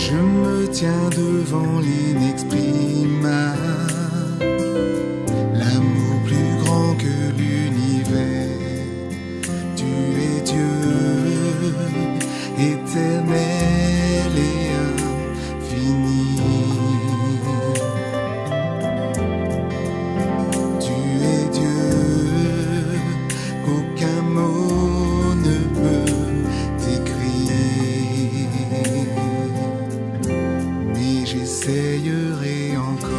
Je me tiens devant l'inexprimable, l'amour plus grand que l'univers. Tu es Dieu, éternel et infini. Tu es Dieu, qu'aucun mot ne peut décrire. Mais j'essayerai encore.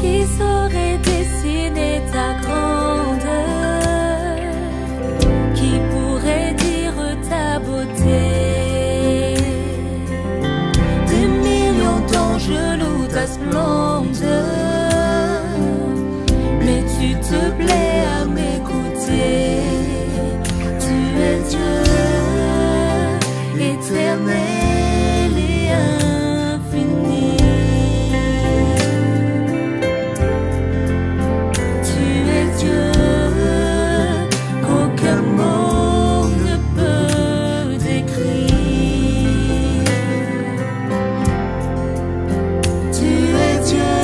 Qui saurait dessiner ta grandeur? Qui pourrait dire ta beauté? Des millions d'anges louent ta splendeur, mais tu te plais à m'écouter. Tu es Dieu, éternel et infini. Tu es Dieu, qu'aucun mot ne peut décrire. Tu es Dieu,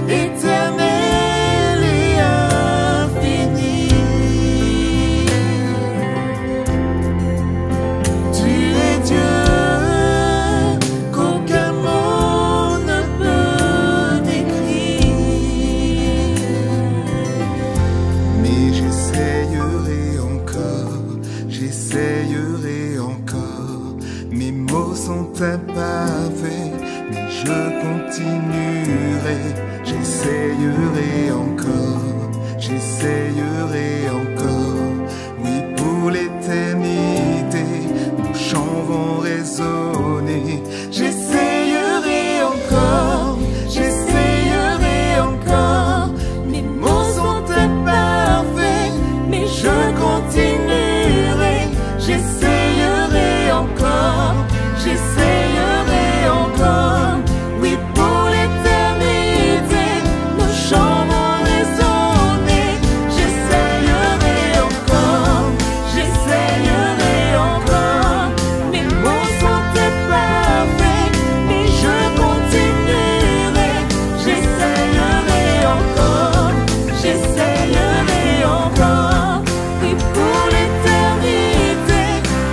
éternel et infini. Tu es Dieu, qu'aucun mot ne peut décrire. Mais j'essayerai encore, j'essayerai encore. Mes mots sont imparfaits, mais je continuerai. J'essayerai encore, j'essayerai encore. Oui, pour l'éternité, nos chants vont résonner. J'essayerai encore, j'essayerai encore. Mes mots sont imparfaits, mais je continuerai. J'essayerai encore, j'essayerai encore. Oui, pour l'éternité, nos chants vont résonner. J'essayerai encore, j'essayerai encore. Mes mots sont imparfaits, mais je continuerai. J'essayerai encore, j'essayerai encore. Oui, pour l'éternité,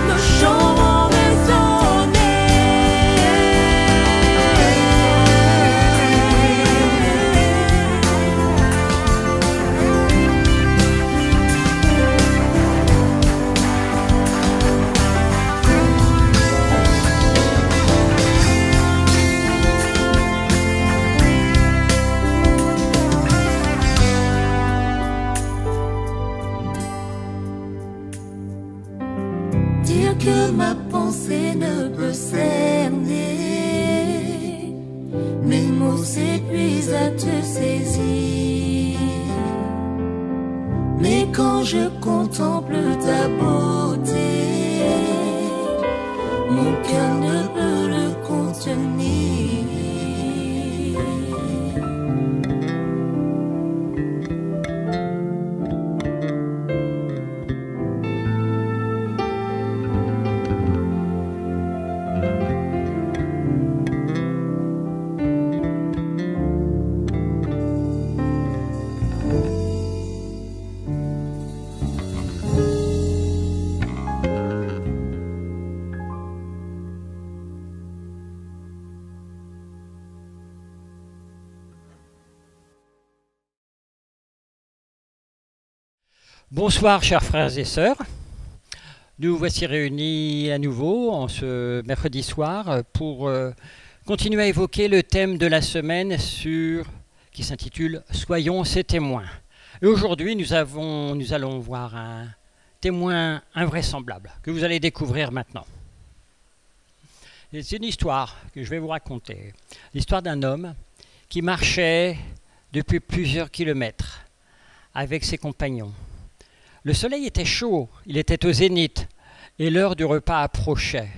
nos chants vont résonner. Dire que ma pensée ne peut cerner, mes mots s'épuisent à te saisir. Mais quand je contemple ta beauté, mon cœur ne peut le contenir. Bonsoir chers frères et sœurs, nous voici réunis à nouveau en ce mercredi soir pour continuer à évoquer le thème de la semaine qui s'intitule « Soyons ses témoins ». Et aujourd'hui nous allons voir un témoin invraisemblable que vous allez découvrir maintenant. C'est une histoire que je vais vous raconter, l'histoire d'un homme qui marchait depuis plusieurs kilomètres avec ses compagnons. Le soleil était chaud, il était au zénith, et l'heure du repas approchait.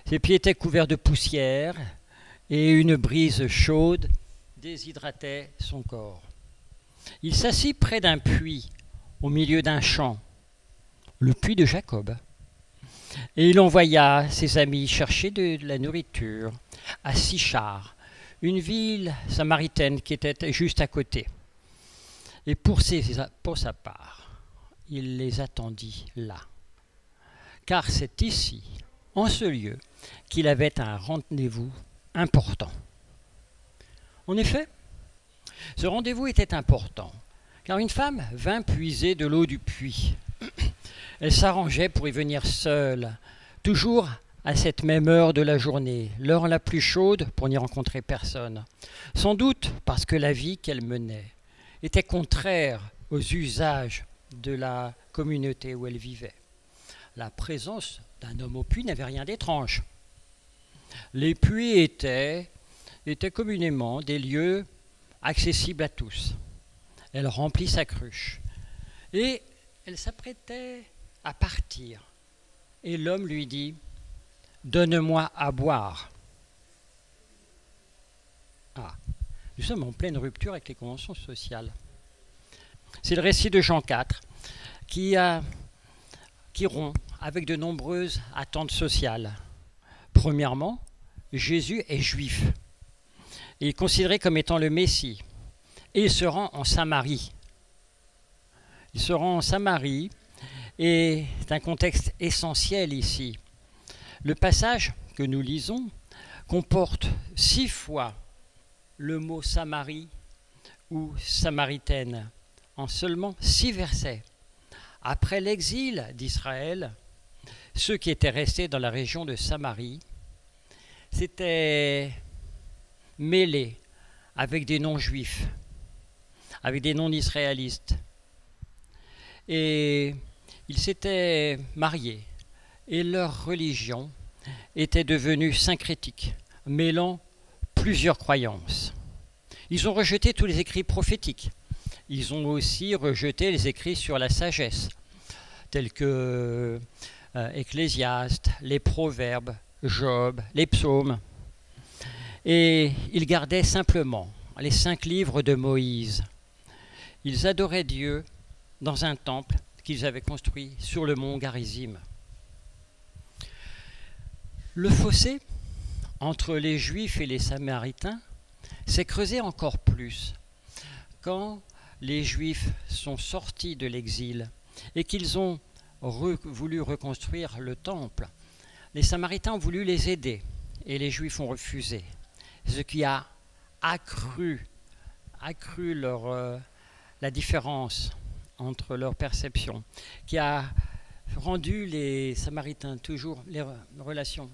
Ses pieds étaient couverts de poussière, et une brise chaude déshydratait son corps. Il s'assit près d'un puits, au milieu d'un champ. le puits de Jacob. Et il envoya ses amis chercher de la nourriture à Sichar, une ville samaritaine qui était juste à côté. Et pour sa part, il les attendit là. Car c'est ici, en ce lieu, qu'il avait un rendez-vous important. En effet, ce rendez-vous était important, car une femme vint puiser de l'eau du puits. Elle s'arrangeait pour y venir seule, toujours à cette même heure de la journée, l'heure la plus chaude pour n'y rencontrer personne. Sans doute parce que la vie qu'elle menait était contraire aux usages de la communauté où elle vivait. La présence d'un homme au puits n'avait rien d'étrange. Les puits étaient communément des lieux accessibles à tous. Elle remplit sa cruche et elle s'apprêtait à partir. Et l'homme lui dit « Donne-moi à boire ». Ah, nous sommes en pleine rupture avec les conventions sociales. C'est le récit de Jean 4 qui rompt avec de nombreuses attentes sociales. Premièrement, Jésus est juif. Il est considéré comme étant le Messie. Et il se rend en Samarie. Il se rend en Samarie et c'est un contexte essentiel ici. Le passage que nous lisons comporte 6 fois le mot Samarie ou Samaritaine en seulement 6 versets. Après l'exil d'Israël, ceux qui étaient restés dans la région de Samarie s'étaient mêlés avec des non-juifs, avec des non-israélistes. Et ils s'étaient mariés et leur religion était devenue syncrétique, mêlant plusieurs croyances. Ils ont rejeté tous les écrits prophétiques. Ils ont aussi rejeté les écrits sur la sagesse, tels que Ecclésiaste, les Proverbes, Job, les Psaumes. Et ils gardaient simplement les 5 livres de Moïse. Ils adoraient Dieu dans un temple qu'ils avaient construit sur le mont Garizim. Le fossé entre les Juifs et les Samaritains s'est creusé encore plus quand les Juifs sont sortis de l'exil et qu'ils ont voulu reconstruire le temple. Les Samaritains ont voulu les aider et les Juifs ont refusé, ce qui a accru la différence entre leurs perceptions, qui a rendu les Samaritains les relations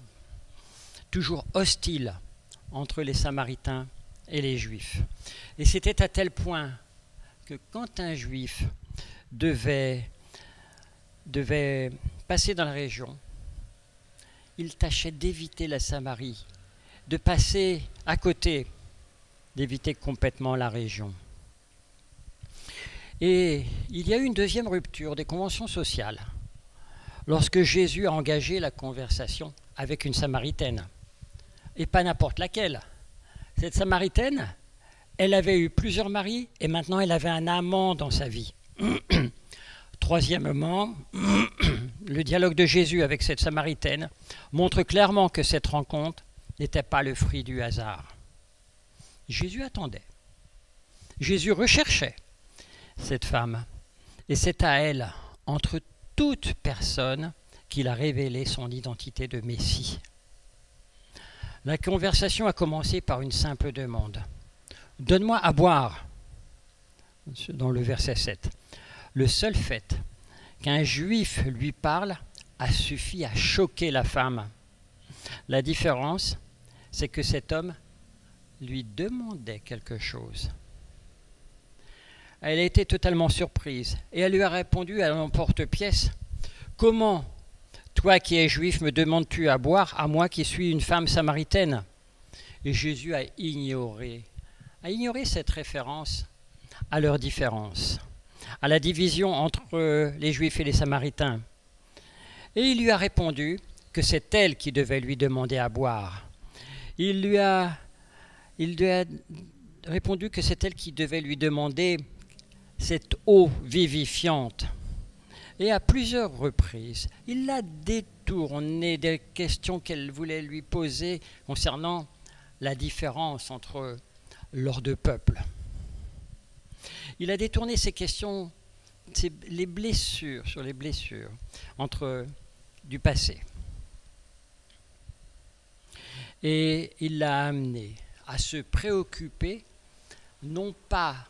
toujours hostiles entre les Samaritains et les Juifs. Et c'était à tel point que quand un Juif devait passer dans la région, il tâchait d'éviter la Samarie, de passer à côté, d'éviter complètement la région. Et il y a eu une deuxième rupture des conventions sociales lorsque Jésus a engagé la conversation avec une Samaritaine. Et pas n'importe laquelle. Cette Samaritaine, elle avait eu plusieurs maris et maintenant elle avait un amant dans sa vie. Troisièmement, le dialogue de Jésus avec cette Samaritaine montre clairement que cette rencontre n'était pas le fruit du hasard. Jésus attendait. Jésus recherchait cette femme. Et c'est à elle, entre toute personne, qu'il a révélé son identité de Messie. La conversation a commencé par une simple demande. « Donne-moi à boire » dans le verset 7. Le seul fait qu'un Juif lui parle a suffi à choquer la femme. La différence, c'est que cet homme lui demandait quelque chose. Elle a été totalement surprise et elle lui a répondu à l'emporte-pièce « Comment, toi qui es juif, me demandes-tu à boire, à moi qui suis une femme samaritaine ?» Et Jésus a ignoré cette référence à leur différence, à la division entre les Juifs et les Samaritains. Et il lui a répondu que c'est elle qui devait lui demander à boire. Il lui a répondu que c'est elle qui devait lui demander cette eau vivifiante. Et à plusieurs reprises, il l'a détourné des questions qu'elle voulait lui poser concernant la différence entre leurs deux peuples. Il a détourné ces questions, les blessures, sur les blessures du passé. Et il l'a amené à se préoccuper non pas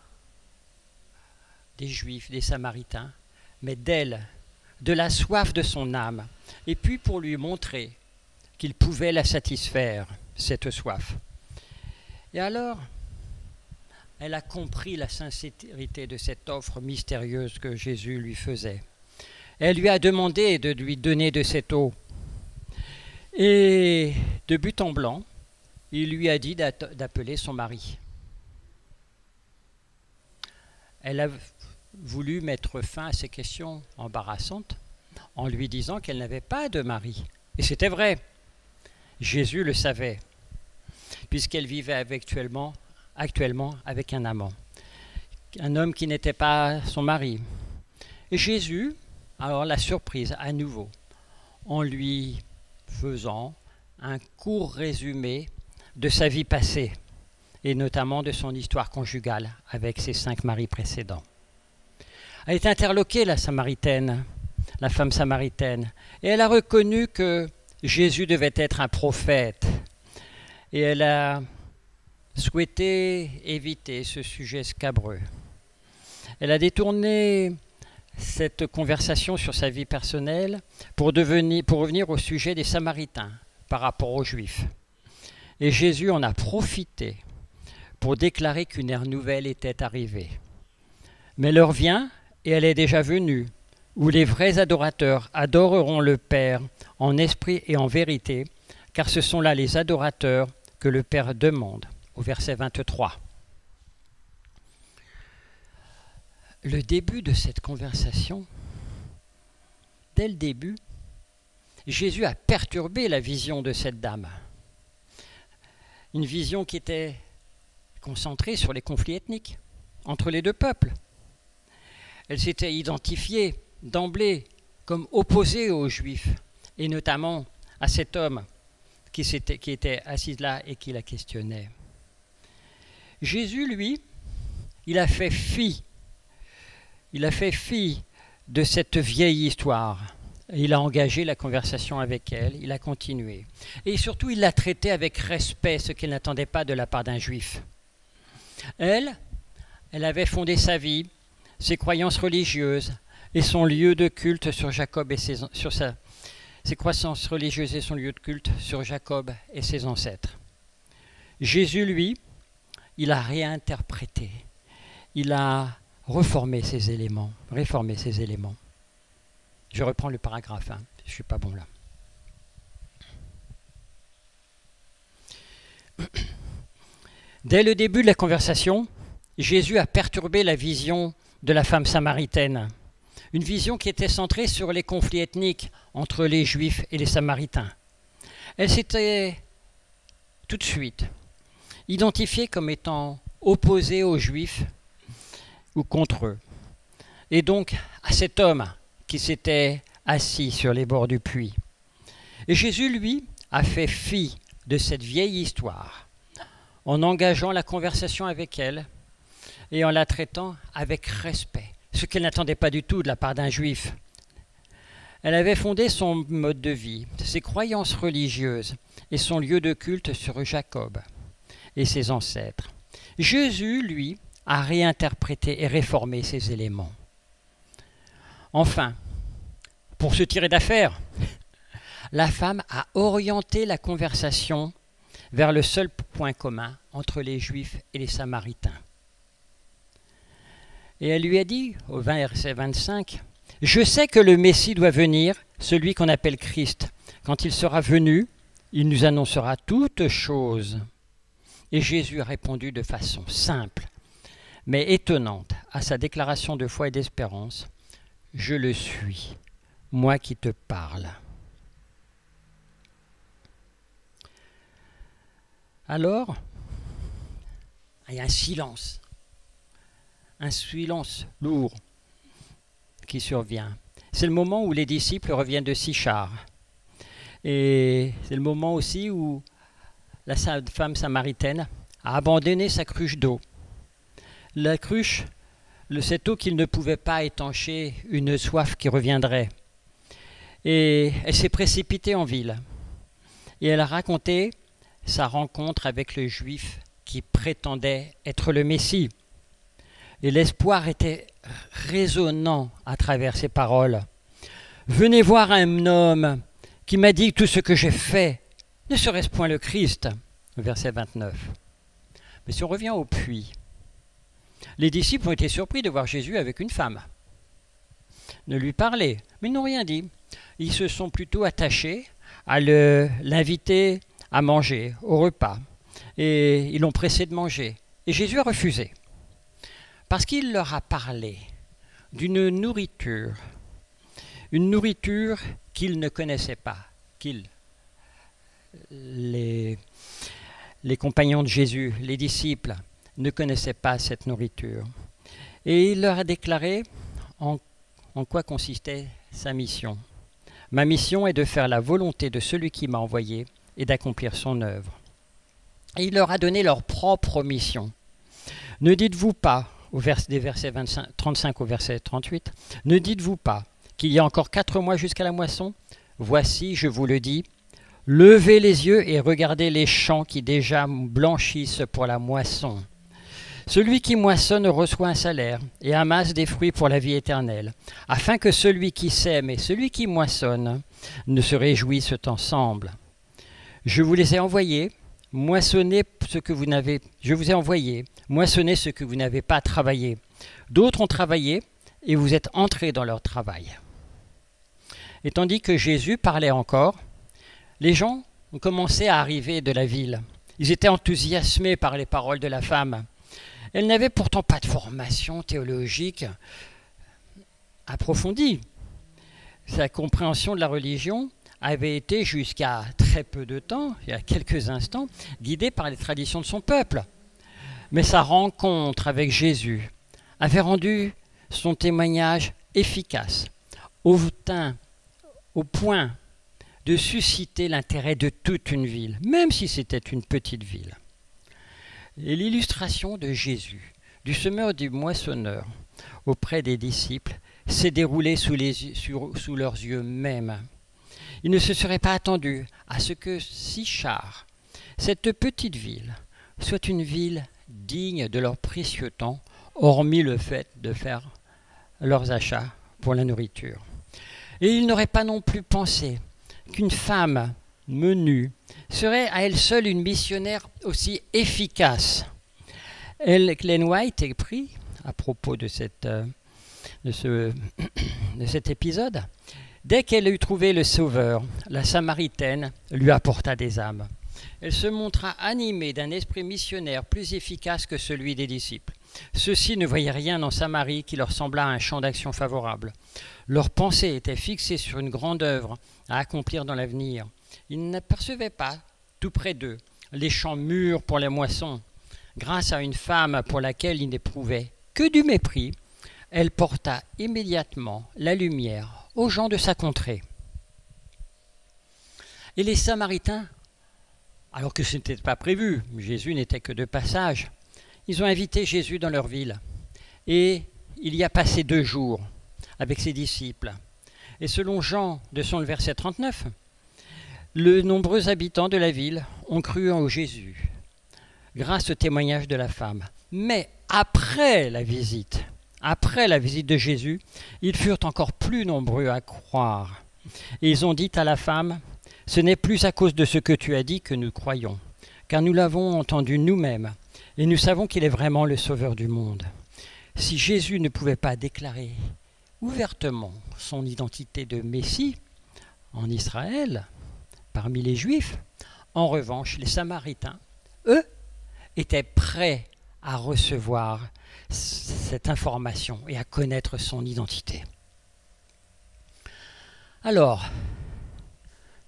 des Juifs, des Samaritains, mais d'elle, de la soif de son âme, et puis pour lui montrer qu'il pouvait la satisfaire, cette soif. Et alors, elle a compris la sincérité de cette offre mystérieuse que Jésus lui faisait. Elle lui a demandé de lui donner de cette eau. Et de but en blanc, il lui a dit d'appeler son mari. Elle a voulu mettre fin à ces questions embarrassantes en lui disant qu'elle n'avait pas de mari. Et c'était vrai. Jésus le savait, puisqu'elle vivait actuellement avec un amant, un homme qui n'était pas son mari. Et Jésus, alors l'a surprise à nouveau, en lui faisant un court résumé de sa vie passée, et notamment de son histoire conjugale avec ses 5 maris précédents. Elle est interloquée, la femme samaritaine, et elle a reconnu que Jésus devait être un prophète. Et elle a souhaité éviter ce sujet scabreux. Elle a détourné cette conversation sur sa vie personnelle pour revenir au sujet des Samaritains par rapport aux Juifs. Et Jésus en a profité pour déclarer qu'une ère nouvelle était arrivée. Mais l'heure vient, et elle est déjà venue, où les vrais adorateurs adoreront le Père en esprit et en vérité, car ce sont là les adorateurs que le Père demande, au verset 23. Le début de cette conversation, dès le début, Jésus a perturbé la vision de cette dame. Une vision qui était concentrée sur les conflits ethniques entre les deux peuples. Elle s'était identifiée d'emblée comme opposée aux Juifs, et notamment à cet homme qui était assis là et qui la questionnait. Jésus, lui, il a fait fi de cette vieille histoire. Il a engagé la conversation avec elle, il a continué. Et surtout, il l'a traitée avec respect, ce qu'il n'attendait pas de la part d'un Juif. Elle avait fondé sa vie, ses croyances religieuses et son lieu de culte sur Jacob et ses croyances religieuses et son lieu de culte sur Jacob et ses ancêtres. Jésus, lui, il a réinterprété, il a réformé ces éléments. Je reprends le paragraphe, je ne suis pas bon là. Dès le début de la conversation, Jésus a perturbé la vision de la femme samaritaine. Une vision qui était centrée sur les conflits ethniques entre les Juifs et les Samaritains. Elle s'était tout de suite identifiée comme étant opposée aux Juifs ou contre eux. Et donc à cet homme qui s'était assis sur les bords du puits. Et Jésus, lui, a fait fi de cette vieille histoire en engageant la conversation avec elle et en la traitant avec respect, ce qu'elle n'attendait pas du tout de la part d'un Juif. Elle avait fondé son mode de vie, ses croyances religieuses et son lieu de culte sur Jacob et ses ancêtres. Jésus, lui, a réinterprété et réformé ces éléments. Enfin, pour se tirer d'affaire, la femme a orienté la conversation vers le seul point commun entre les Juifs et les Samaritains. Et elle lui a dit, au verset 25, « Je sais que le Messie doit venir, celui qu'on appelle Christ. Quand il sera venu, il nous annoncera toutes choses. » Et Jésus a répondu de façon simple, mais étonnante à sa déclaration de foi et d'espérance, « Je le suis, moi qui te parle. » Alors, il y a un silence lourd qui survient. c'est le moment où les disciples reviennent de Sychar. Et c'est le moment aussi où la femme samaritaine a abandonné sa cruche d'eau. La cruche, cette eau qu'il ne pouvait pas étancher une soif qui reviendrait. Et elle s'est précipitée en ville. Et elle a raconté sa rencontre avec le Juif qui prétendait être le Messie. Et l'espoir était résonnant à travers ces paroles. « Venez voir un homme qui m'a dit tout ce que j'ai fait. Ne serait-ce point le Christ ?» Verset 29. Mais si on revient au puits, les disciples ont été surpris de voir Jésus avec une femme. Ne lui parler, mais ils n'ont rien dit. Ils se sont plutôt attachés à l'inviter à manger, au repas. Et ils l'ont pressé de manger. Et Jésus a refusé. Parce qu'il leur a parlé d'une nourriture, une nourriture qu'ils ne connaissaient pas, les compagnons de Jésus, les disciples, ne connaissaient pas cette nourriture. Et il leur a déclaré en quoi consistait sa mission. Ma mission est de faire la volonté de celui qui m'a envoyé et d'accomplir son œuvre. Et il leur a donné leur propre mission. Ne dites-vous pas, des versets 35 au verset 38, ne dites-vous pas qu'il y a encore 4 mois jusqu'à la moisson? Voici, je vous le dis, levez les yeux et regardez les champs qui déjà blanchissent pour la moisson. Celui qui moissonne reçoit un salaire et amasse des fruits pour la vie éternelle, afin que celui qui sème et celui qui moissonne ne se réjouissent ensemble. Je vous les ai envoyés, moissonnez ce que vous n'avez. Je vous ai envoyé, moissonnez ce que vous n'avez pas travaillé. D'autres ont travaillé et vous êtes entrés dans leur travail. Et tandis que Jésus parlait encore, les gens ont commencé à arriver de la ville. Ils étaient enthousiasmés par les paroles de la femme. Elle n'avait pourtant pas de formation théologique approfondie. Sa compréhension de la religion avait été jusqu'à très peu de temps, il y a quelques instants, guidée par les traditions de son peuple. Mais sa rencontre avec Jésus avait rendu son témoignage efficace, au point de susciter l'intérêt de toute une ville, même si c'était une petite ville. Et l'illustration de Jésus, du semeur du moissonneur, auprès des disciples, s'est déroulée sous leurs yeux même. Ils ne se seraient pas attendus à ce que Sychar, cette petite ville, soit une ville digne de leur précieux temps, hormis le fait de faire leurs achats pour la nourriture. Et ils n'auraient pas non plus pensé qu'une femme menue serait à elle seule une missionnaire aussi efficace. Ellen White écrit, à propos de cet épisode, dès qu'elle eut trouvé le Sauveur, la Samaritaine lui apporta des âmes. Elle se montra animée d'un esprit missionnaire plus efficace que celui des disciples. Ceux-ci ne voyaient rien dans Samarie qui leur sembla un champ d'action favorable. Leur pensée était fixée sur une grande œuvre à accomplir dans l'avenir. Ils n'apercevaient pas, tout près d'eux, les champs mûrs pour les moissons. Grâce à une femme pour laquelle ils n'éprouvaient que du mépris, elle porta immédiatement la lumière aux gens de sa contrée. Et les Samaritains, alors que ce n'était pas prévu, Jésus n'était que de passage, ils ont invité Jésus dans leur ville. Et il y a passé 2 jours avec ses disciples. Et selon Jean, de son verset 39, les nombreux habitants de la ville ont cru en Jésus, grâce au témoignage de la femme. Mais après la visite de Jésus, ils furent encore plus nombreux à croire. Et ils ont dit à la femme, « Ce n'est plus à cause de ce que tu as dit que nous croyons, car nous l'avons entendu nous-mêmes, et nous savons qu'il est vraiment le Sauveur du monde. » Si Jésus ne pouvait pas déclarer ouvertement son identité de Messie en Israël, parmi les Juifs, en revanche, les Samaritains, eux, étaient prêts à recevoir cette information et à connaître son identité. Alors,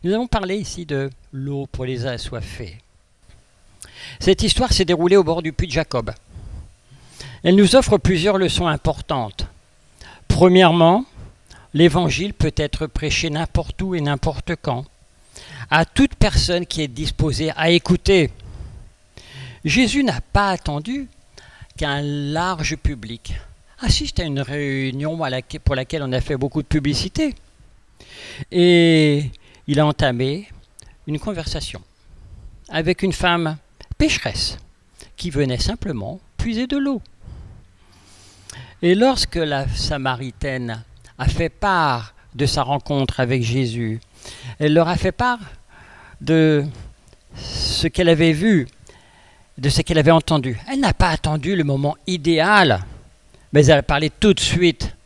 nous allons parler ici de l'eau pour les assoiffés. Cette histoire s'est déroulée au bord du puits de Jacob. Elle nous offre plusieurs leçons importantes. Premièrement, L'évangile peut être prêché n'importe où et n'importe quand, à toute personne qui est disposée à écouter. Jésus n'a pas attendu qu'un large public assiste à une réunion pour laquelle on a fait beaucoup de publicité. Et il a entamé une conversation avec une femme pécheresse qui venait simplement puiser de l'eau. Et lorsque la Samaritaine a fait part de sa rencontre avec Jésus, elle leur a fait part de ce qu'elle avait vu, de ce qu'elle avait entendu. Elle n'a pas attendu le moment idéal, mais elle a parlé tout de suite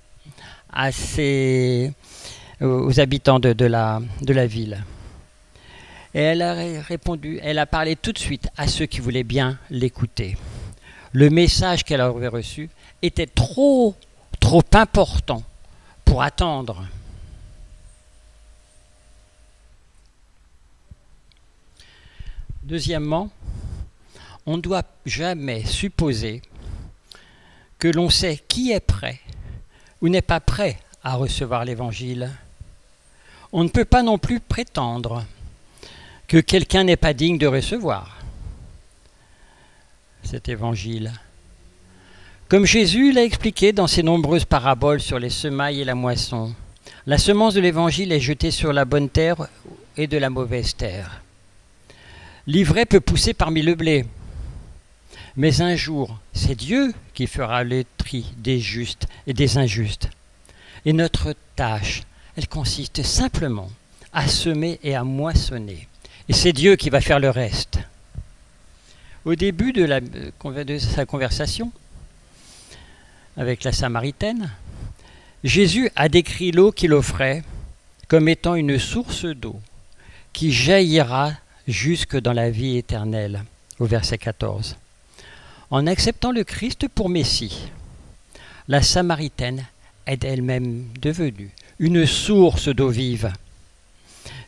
aux habitants de la ville. Et elle a répondu, elle a parlé tout de suite à ceux qui voulaient bien l'écouter. Le message qu'elle avait reçu était trop important pour attendre. Deuxièmement, on ne doit jamais supposer que l'on sait qui est prêt ou n'est pas prêt à recevoir l'Évangile. On ne peut pas non plus prétendre que quelqu'un n'est pas digne de recevoir cet Évangile. Comme Jésus l'a expliqué dans ses nombreuses paraboles sur les semailles et la moisson, la semence de l'Évangile est jetée sur la bonne terre et de la mauvaise terre. L'ivraie peut pousser parmi le blé, mais un jour, c'est Dieu qui fera le tri des justes et des injustes. Et notre tâche, elle consiste simplement à semer et à moissonner. Et c'est Dieu qui va faire le reste. Au début de sa conversation avec la Samaritaine, Jésus a décrit l'eau qu'il offrait comme étant une source d'eau qui jaillira jusque dans la vie éternelle, au verset 14. En acceptant le Christ pour Messie, la Samaritaine est elle-même devenue une source d'eau vive.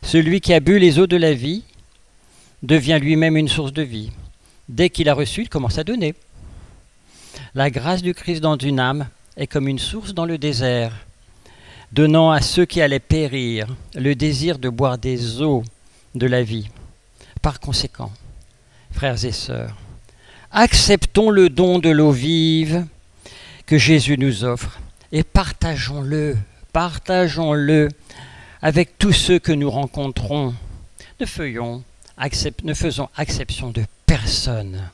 Celui qui a bu les eaux de la vie devient lui-même une source de vie. Dès qu'il a reçu, il commence à donner. La grâce du Christ dans une âme est comme une source dans le désert, donnant à ceux qui allaient périr le désir de boire des eaux de la vie. Par conséquent, frères et sœurs, acceptons le don de l'eau vive que Jésus nous offre et partageons-le avec tous ceux que nous rencontrons. Ne faisons exception de personne.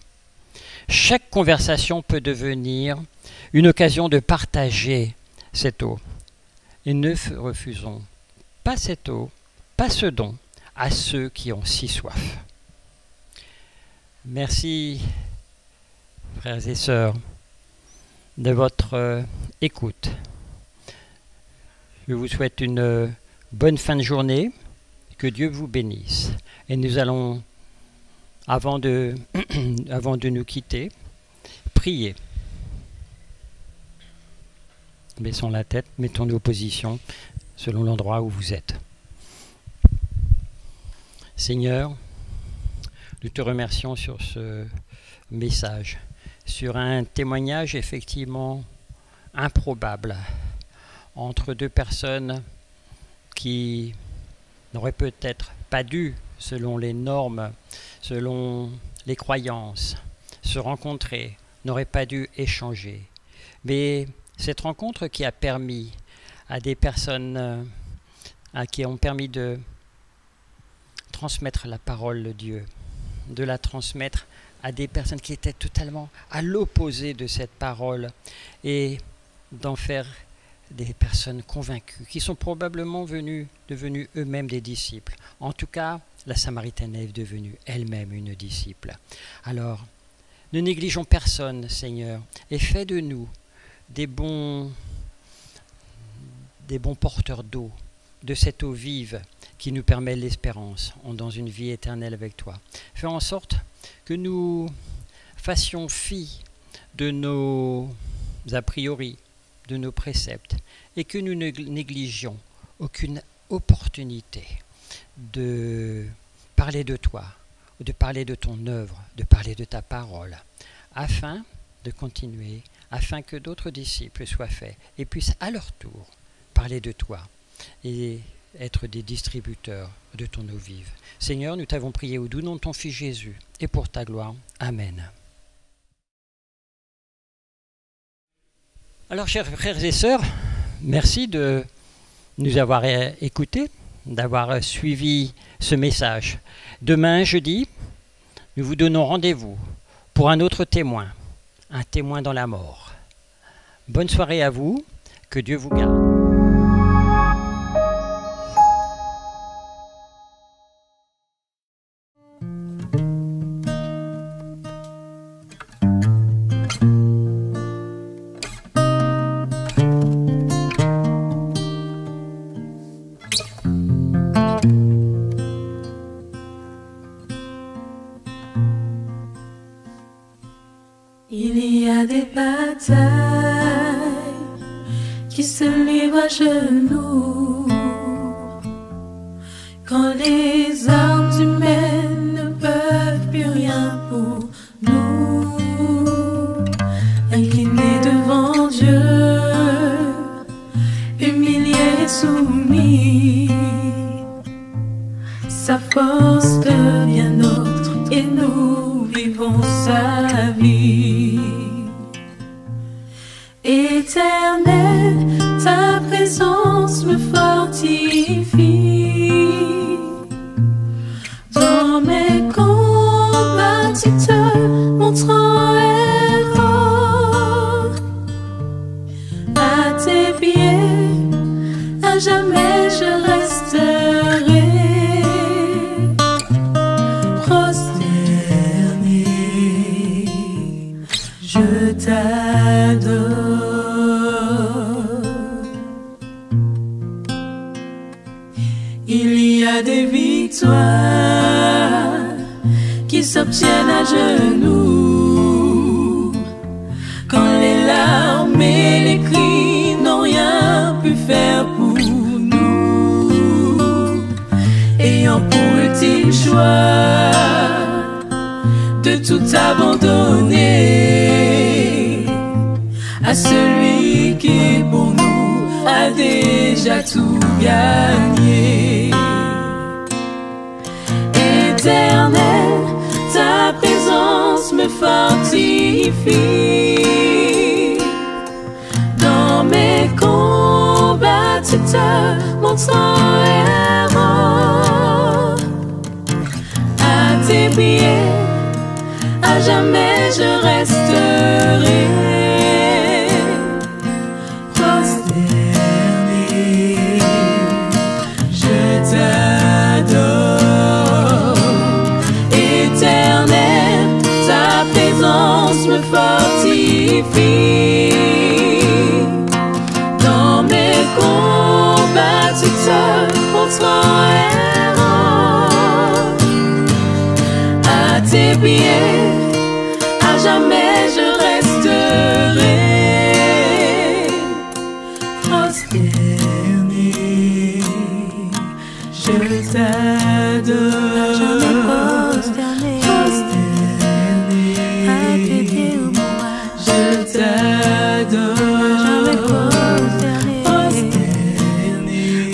Chaque conversation peut devenir une occasion de partager cette eau. Et ne refusons pas cette eau, pas ce don, à ceux qui ont si soif. Merci, frères et sœurs, de votre écoute. Je vous souhaite une bonne fin de journée, que Dieu vous bénisse. Et nous allons, avant de nous quitter, prier. Baissons la tête, mettons-nous en position selon l'endroit où vous êtes. Seigneur, nous te remercions sur ce message, sur un témoignage effectivement improbable entre deux personnes qui n'auraient peut-être pas dû, selon les normes, selon les croyances, se rencontrer, n'auraient pas dû échanger. Mais cette rencontre qui a permis à des personnes qui ont permis de transmettre la parole de Dieu, de la transmettre à des personnes qui étaient totalement à l'opposé de cette parole et d'en faire des personnes convaincues, qui sont probablement devenues eux-mêmes des disciples. En tout cas, la Samaritaine est devenue elle-même une disciple. Alors, ne négligeons personne, Seigneur, et fais de nous des bons porteurs d'eau, de cette eau vive qui nous permet l'espérance dans une vie éternelle avec toi. Fais en sorte que nous fassions fi de nos a priori, de nos préceptes, et que nous ne négligions aucune opportunité de parler de toi, de parler de ton œuvre, de parler de ta parole, afin de continuer, afin que d'autres disciples soient faits et puissent à leur tour parler de toi et être des distributeurs de ton eau vive. Seigneur, nous t'avons prié au doux nom de ton Fils Jésus et pour ta gloire. Amen. Alors, chers frères et sœurs, merci de nous avoir écoutés, d'avoir suivi ce message. Demain, jeudi, nous vous donnons rendez-vous pour un autre témoin, un témoin dans la mort. Bonne soirée à vous, que Dieu vous garde. Il y a des batailles qui se livrent à genoux quand les armes humaines ne peuvent plus rien pour nous. Inclinés devant Dieu, humiliés et soumis, sa force devient nôtre et nous vivons sa vie. Éternel, ta présence me fortifie. Dans mes combats, tu te montres en héros. À tes pieds, à jamais je resterai. Je t'adore. Il y a des victoires qui s'obtiennent à genoux quand les larmes et les cris n'ont rien pu faire pour nous. Ayant pour ultime choix de tout abandonner à celui qui pour nous a déjà tout gagné. Éternel, ta présence me fortifie. Dans mes combats, tu te montres en héros. À tes pieds, à jamais je resterai. Prosterné, je t'adore. Éternel, ta présence me fortifie. Dans mes combats, tu te montres en héros. À tes pieds, à jamais je resterai. Prosterné, je t'adore. Jamais prosterné, à tes pieds, je t'adore. Jamais prosterné,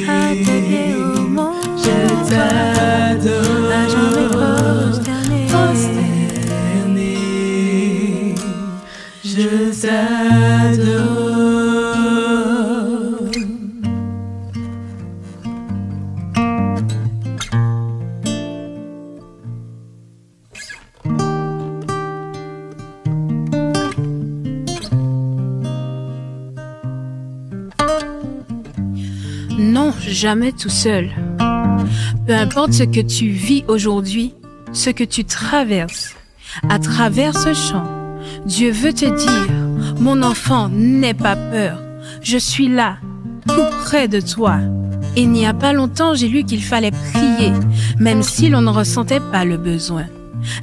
à tes pieds, je t'adore. Jamais prosterné, je t'adore. Non, jamais tout seul. Peu importe ce que tu vis aujourd'hui, ce que tu traverses, à travers ce chant, Dieu veut te dire, mon enfant, n'aie pas peur. Je suis là, tout près de toi. Et il n'y a pas longtemps, j'ai lu qu'il fallait prier, même si l'on ne ressentait pas le besoin.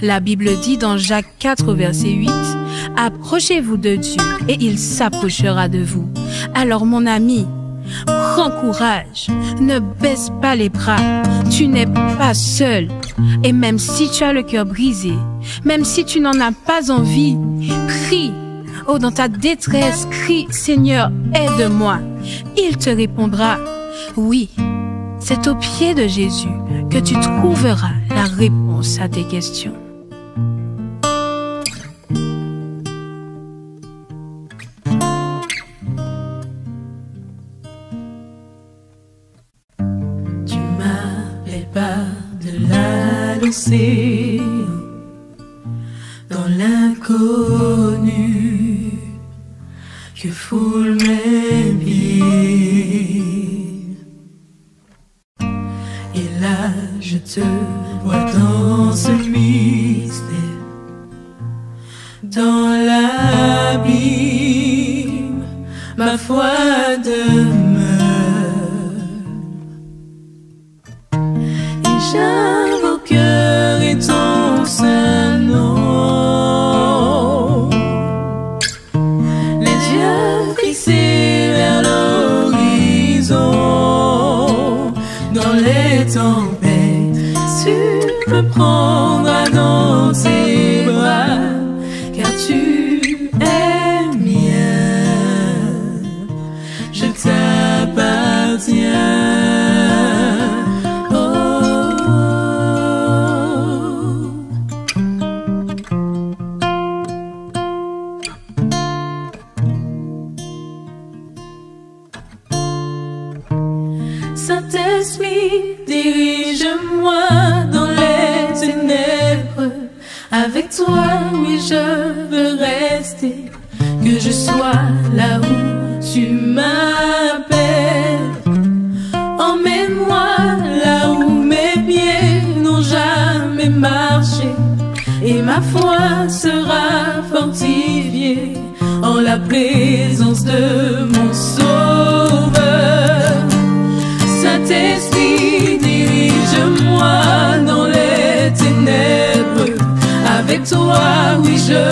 La Bible dit dans Jacques 4 au verset 8, « Approchez-vous de Dieu et il s'approchera de vous. » Alors mon ami, prends courage, ne baisse pas les bras, tu n'es pas seul. Et même si tu as le cœur brisé, même si tu n'en as pas envie, prie. Oh, dans ta détresse, crie, Seigneur, aide-moi. Il te répondra, oui, c'est au pied de Jésus que tu trouveras la réponse à tes questions. Tu m'appelles pas de l'annoncer dans l'inconnu que foule mes pieds. Et là je te vois dans ce mystère, dans l'abîme, ma foi demeure. Et j'invoquerai ton saint nom, les yeux fixés vers l'horizon. Dans les tempêtes, tu me prendras dans tes bras, car tu es mien, je t'appartiens. Saint-Esprit, dirige-moi dans les ténèbres. Avec toi, oui, je veux rester. Que je sois là où tu m'appelles. Emmène-moi là où mes pieds n'ont jamais marché. Et ma foi sera fortifiée en la présence de mon Sauveur. Saint-Esprit, dirige-moi dans les ténèbres. Avec toi, oui, je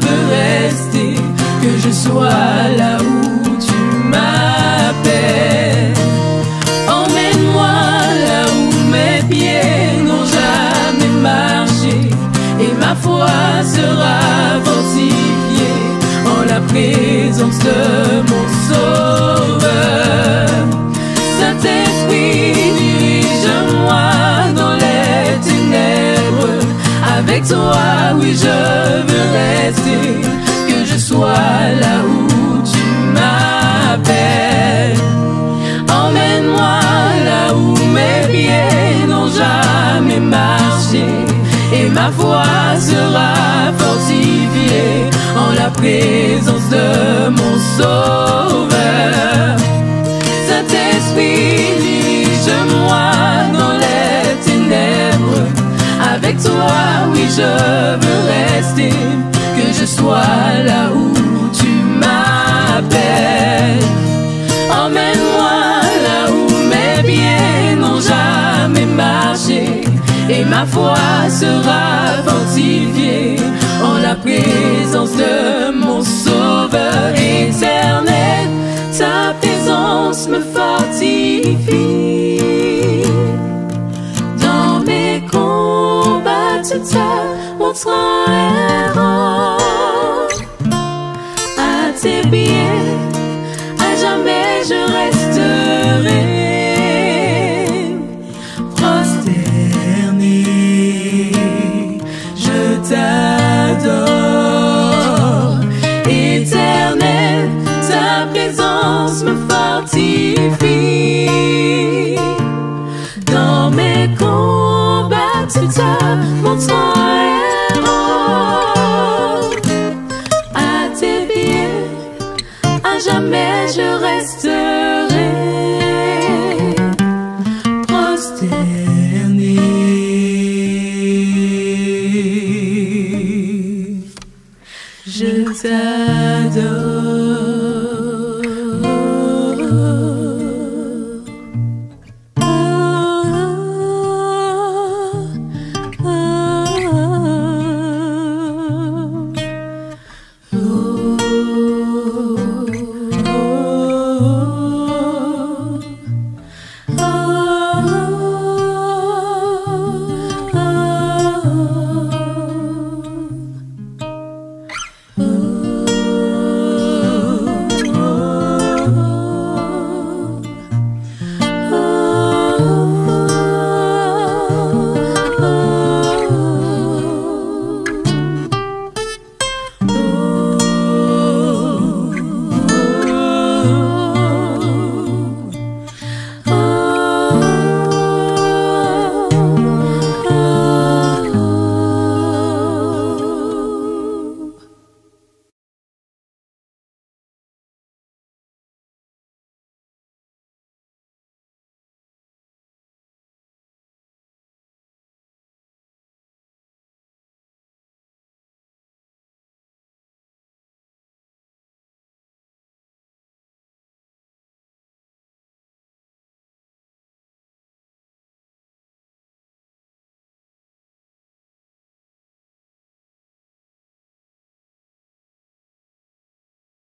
veux rester. Que je sois là où tu m'appelles. Emmène-moi là où mes pieds n'ont jamais marché. Et ma foi sera fortifiée en la présence de mon Sauveur. Saint-Esprit, dirige-moi dans les ténèbres. Avec toi, oui, je veux rester. Que je sois là où tu m'appelles. Emmène-moi là où mes pieds n'ont jamais marché. Et ma foi sera fortifiée en la présence de mon Sauveur. Saint-Esprit, dirige-moi dans les ténèbres. Avec toi, oui, je veux rester. Que je sois là où tu m'appelles. Emmène-moi là où mes pieds n'ont jamais marché. Et ma foi sera fortifiée en la présence de mon Sauveur éternel. Ta présence me fortifie. Dans mes combats, tu t'as montré à tes pieds, à jamais je resterai prosterné. Je t'adore, éternel, ta présence me fortifie. Dans mes combats, tu t'as montré